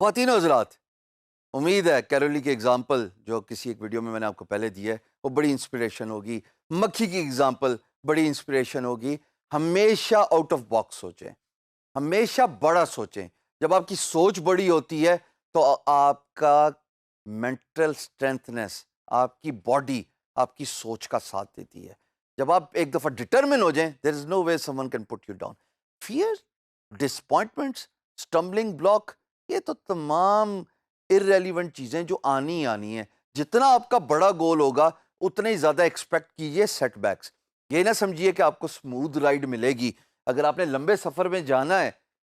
ख्वातीन और हज़रात, उम्मीद है कैरोली की एग्जाम्पल जो किसी एक वीडियो में मैंने आपको पहले दी है वो बड़ी इंस्पिरेशन होगी। मक्खी की एग्जाम्पल बड़ी इंस्पिरेशन होगी। हमेशा आउट ऑफ बॉक्स सोचें, हमेशा बड़ा सोचें। जब आपकी सोच बड़ी होती है तो आपका मेंटल स्ट्रेंथनेस, आपकी बॉडी आपकी सोच का साथ देती है। जब आप एक दफ़ा डिटर्मिन हो जाएं, there is no way someone can put you down. Fear, disappointments, stumbling block, ये तो तमाम इररेलेवेंट चीज़ें जो आनी ही आनी है। जितना आपका बड़ा गोल होगा उतने ही ज़्यादा एक्सपेक्ट कीजिए सेटबैक्स। ये ना समझिए कि आपको स्मूथ राइड मिलेगी। अगर आपने लंबे सफ़र में जाना है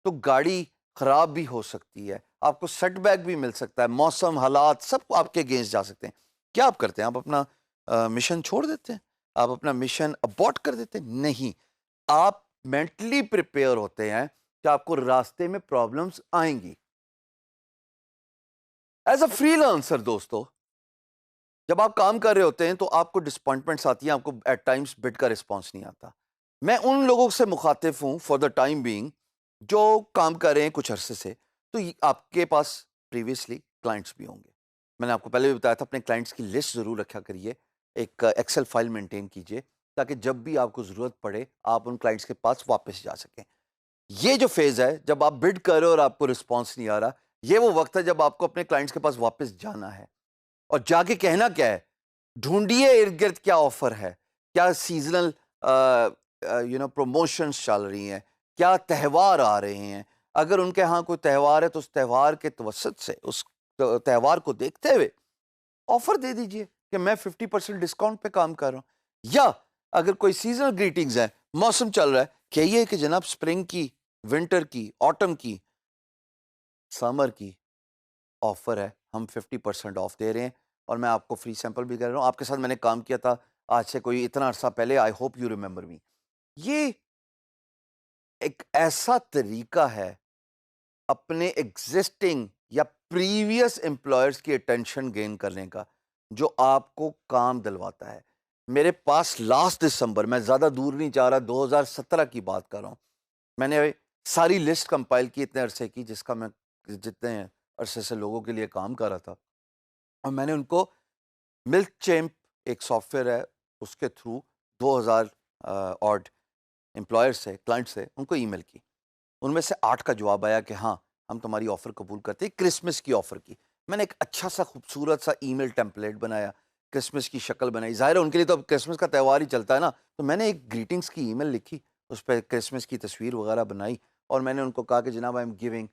तो गाड़ी ख़राब भी हो सकती है, आपको सेटबैक भी मिल सकता है, मौसम, हालात सब आपके अगेंस्ट जा सकते हैं। क्या आप करते हैं? आप अपना मिशन छोड़ देते हैं? आप अपना मिशन अबॉर्ट कर देते हैं? नहीं, आप मेंटली प्रिपेयर होते हैं कि आपको रास्ते में प्रॉब्लम्स आएंगी। एज अ फ्रीलांसर दोस्तों, जब आप काम कर रहे होते हैं तो आपको डिसअपॉइंटमेंट्स आती हैं, आपको एट टाइम्स बिड का रिस्पॉन्स नहीं आता। मैं उन लोगों से मुखातिब हूँ फॉर द टाइम बीइंग जो काम कर रहे हैं कुछ अरसे से। तो आपके पास प्रीवियसली क्लाइंट्स भी होंगे। मैंने आपको पहले भी बताया था, अपने क्लाइंट्स की लिस्ट ज़रूर रखा करिए, एक एक्सेल फाइल मेंटेन कीजिए ताकि जब भी आपको ज़रूरत पड़े आप उन क्लाइंट्स के पास वापस जा सकें। ये जो फेज़ है जब आप बिड कर रहे हो और आपको रिस्पॉन्स नहीं आ रहा, ये वो वक्त है जब आपको अपने क्लाइंट्स के पास वापस जाना है और जाके कहना क्या है, ढूंढिए इर्द गिर्द क्या ऑफर है, क्या सीजनल प्रमोशंस चल रही हैं, क्या त्यौहार आ रहे हैं। अगर उनके यहाँ कोई त्यौहार है तो उस त्यौहार के तवसत से, उस त्यौहार को देखते हुए ऑफर दे दीजिए कि मैं 50% डिस्काउंट पे काम कर रहा हूँ। या अगर कोई सीजनल ग्रीटिंग्स है, मौसम चल रहा है, कहिए कि जनाब स्प्रिंग की, विंटर की, ऑटम की, समर की ऑफर है, हम 50% ऑफ दे रहे हैं और मैं आपको फ्री सैंपल भी कर रहा हूँ। आपके साथ मैंने काम किया था आज से कोई इतना अरसा पहले, आई होप यू रिमेंबर मी। ये एक ऐसा तरीका है अपने एग्जिस्टिंग या प्रीवियस एम्प्लॉयर्स की अटेंशन गेन करने का जो आपको काम दिलवाता है। मेरे पास लास्ट दिसंबर, मैं ज़्यादा दूर नहीं जा रहा, 2017 की बात कर रहा हूँ, मैंने सारी लिस्ट कंपाइल की इतने अरसे की जिसका मैं जितने अरसे से लोगों के लिए काम कर रहा था, और मैंने उनको मिल्क चैम्प एक सॉफ्टवेयर है उसके थ्रू 2000 ऑड एम्प्लॉयर्स से, क्लाइंट से उनको ईमेल की। उनमें से 8 का जवाब आया कि हाँ, हम तुम्हारी ऑफ़र कबूल करते हैं, क्रिसमस की ऑफ़र की। मैंने एक अच्छा सा खूबसूरत सा ईमेल टेम्पलेट बनाया, क्रिसमस की शक्ल बनाई। ज़ाहिर है उनके लिए तो अब क्रिसमस का त्यौहार ही चलता है ना, तो मैंने एक ग्रीटिंग्स की ईमेल लिखी, उस पे क्रिसमस की तस्वीर वगैरह बनाई और मैंने उनको कहा कि जनाब आई एम गिविंग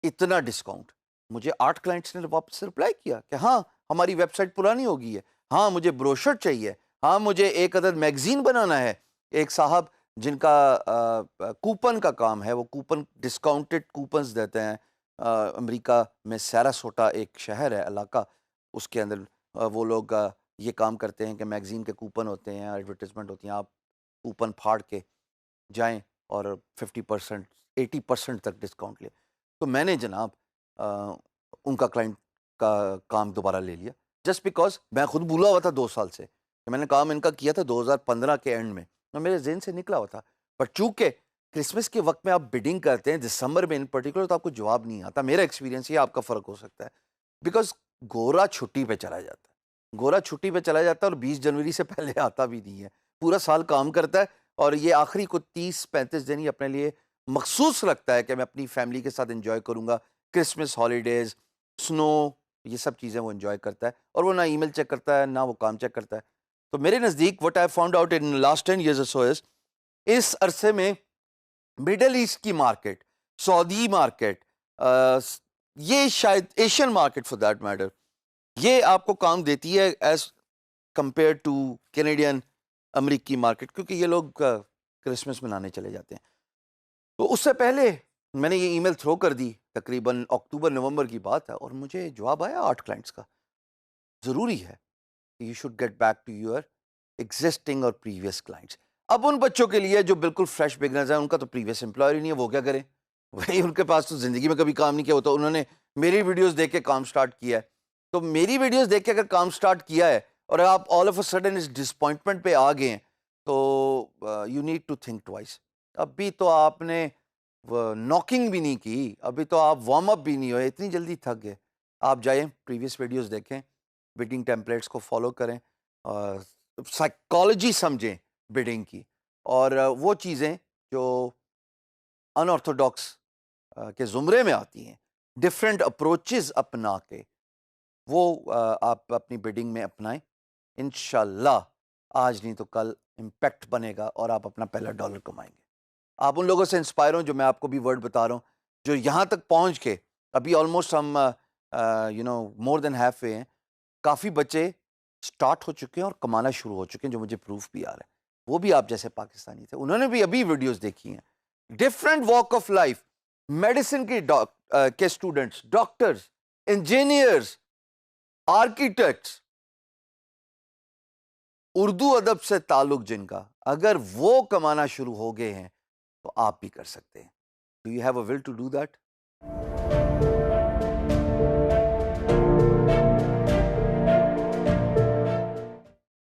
इतना डिस्काउंट। मुझे 8 क्लाइंट्स ने वापस रिप्लाई किया कि हाँ, हमारी वेबसाइट पुरानी हो गई है। हाँ, मुझे ब्रोशर चाहिए। हाँ, मुझे 1 अदद मैगज़ीन बनाना है। एक साहब जिनका कूपन का काम है, वो कूपन डिस्काउंटेड कूपन्स देते हैं। अमेरिका में सैरासोटा एक शहर है, इलाका, उसके अंदर वो लोग ये काम करते हैं कि मैगज़ीन के कूपन होते हैं, एडवर्टाइज़मेंट होती हैं, आप कूपन फाड़ के जाएँ और 50% 80% तक डिस्काउंट लें। तो मैंने जनाब अ, उनका क्लाइंट का काम दोबारा ले लिया, जस्ट बिकॉज़ मैं खुद भूला हुआ था 2 साल से। कि मैंने काम इनका किया था 2015 के एंड में और मेरे ज़हन से निकला हुआ था। पर चूँकि क्रिसमस के वक़्त में आप बिडिंग करते हैं, दिसंबर में इन पर्टिकुलर, तो आपको जवाब नहीं आता। मेरा एक्सपीरियंस ये, आपका फ़र्क हो सकता है। बिकॉज़ गोरा छुट्टी पे चला जाता है। गोरा छुट्टी पे चला जाता है और 20 जनवरी से पहले आता भी नहीं है। पूरा साल काम करता है और ये आखिरी को 30-35 दिन ही अपने लिए मखसूस रखता है कि मैं अपनी फैमिली के साथ एंजॉय करूंगा। क्रिसमस हॉलीडेज, स्नो, ये सब चीज़ें वो एंजॉय करता है और वो ना ईमेल चेक करता है ना वो काम चेक करता है। तो मेरे नज़दीक what I found out in last 10 years or so is, इस अरसे में मिडल ईस्ट की मार्केट, सऊदी मार्केट, ये शायद Asian market for that matter, ये आपको काम देती है एज कंपेयर टू कैनेडियन अमेरिकी मार्केट, क्योंकि ये लोग क्रिसमस मनाने चले जाते हैं। तो उससे पहले मैंने ये ईमेल थ्रो कर दी, तकरीबन अक्टूबर नवंबर की बात है, और मुझे जवाब आया 8 क्लाइंट्स का। ज़रूरी है कि you should get back to your existing और प्रीवियस क्लाइंट्स। अब उन बच्चों के लिए जो बिल्कुल फ्रेश बिगनर्स हैं, उनका तो प्रीवियस एम्प्लॉयर ही नहीं है, वो क्या करें? वही, उनके पास तो ज़िंदगी में कभी काम नहीं किया होता, उन्होंने मेरी वीडियोस देख के काम स्टार्ट किया है। तो मेरी वीडियोस देख के अगर काम स्टार्ट किया है और आप ऑल ऑफ अ सडन इस डिसअपॉइंटमेंट पे आ गए हैं, तो you need to think twice. अभी तो आपने नॉकिंग भी नहीं की, अभी तो आप वार्म अप भी नहीं हुए, इतनी जल्दी थक गए। आप जाएं प्रीवियस वीडियोस देखें, बिडिंग टेम्पलेट्स को फॉलो करें और साइकोलॉजी समझें बिडिंग की, और वो चीज़ें जो अनऑर्थोडॉक्स के ज़ुमरे में आती हैं, डिफरेंट अप्रोचेस अपना के वो आप अपनी बिडिंग में अपनाएं। इंशाल्लाह आज नहीं तो कल इम्पैक्ट बनेगा और आप अपना पहला डॉलर कमाएंगे। आप उन लोगों से इंस्पायर हो जो मैं आपको भी वर्ड बता रहा हूँ, जो यहाँ तक पहुँच के अभी ऑलमोस्ट हम मोर देन हाफ वे हैं। काफ़ी बच्चे स्टार्ट हो चुके हैं और कमाना शुरू हो चुके हैं, जो मुझे प्रूफ भी आ रहा है। वो भी आप जैसे पाकिस्तानी थे, उन्होंने भी अभी वीडियोस देखी हैं। Different walk of life, medicine के students, doctors, engineers, architects, Urdu अदब से ताल्लुक जिनका, अगर वो कमाना शुरू हो गए हैं तो आप भी कर सकते हैं। Do you have a will to do that?